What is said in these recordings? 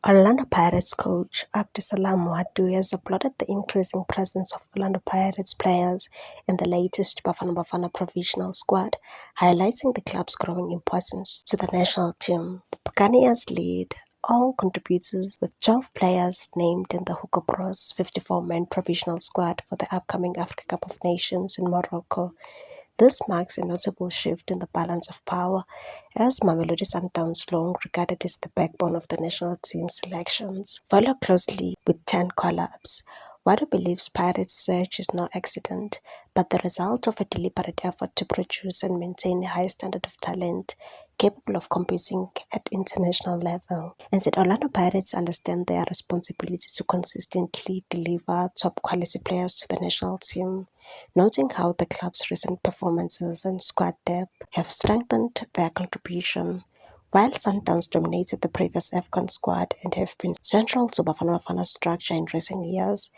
Orlando Pirates coach Abdisalam Mohatou has applauded the increasing presence of Orlando Pirates players in the latest Bafana Bafana provisional squad, highlighting the club's growing importance to the national team. The Buccaneers lead all contributors with 12 players named in the Hugo Bros 54-man provisional squad for the upcoming Africa Cup of Nations in Morocco. This marks a notable shift in the balance of power, as Mamelodi Sundowns, long regarded as the backbone of the national team selections, follow closely with 10 call-ups. Wado believes Pirates' surge is no accident, but the result of a deliberate effort to produce and maintain a high standard of talent capable of competing at international level. And said Orlando Pirates understand their responsibility to consistently deliver top-quality players to the national team, noting how the club's recent performances and squad depth have strengthened their contribution. While Sundowns dominated the previous AFCON squad and have been central to Bafana Bafana's structure in recent years,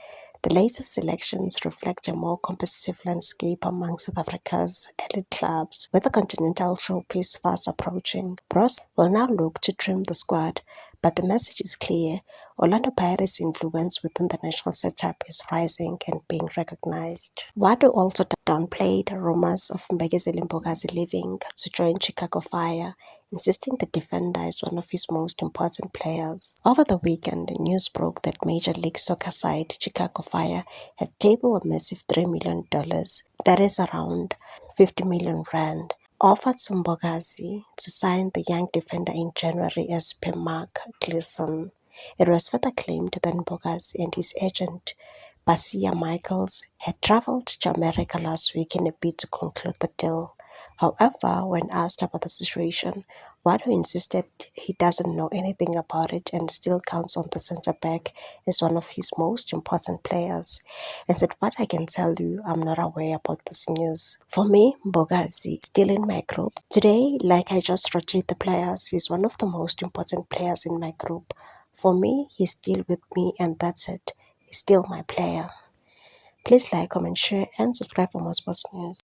the latest selections reflect a more competitive landscape among South Africa's elite clubs. With the continental showpiece fast approaching, Bros will now look to trim the squad, but the message is clear: Orlando Pirates' influence within the national setup is rising and being recognized. Wado also downplayed rumors of Mbekezeli Mbokazi leaving to join Chicago Fire, insisting the defender is one of his most important players. Over the weekend, news broke that Major League Soccer side Chicago Fire had tabled a massive $3 million, that is around 50 million rand, offered to Mbokazi to sign the young defender in January as per Mark Gleason. It was further claimed that Mbokazi and his agent, Basia Michaels, had traveled to America last week in a bid to conclude the deal. However, when asked about the situation, Wado insisted he doesn't know anything about it and still counts on the centre-back as one of his most important players, and said, "What I can tell you, I'm not aware about this news. For me, Mbokazi is still in my group. Today, like I just rotate the players, he's one of the most important players in my group. For me, he's still with me and that's it. He's still my player." Please like, comment, share and subscribe for more sports news.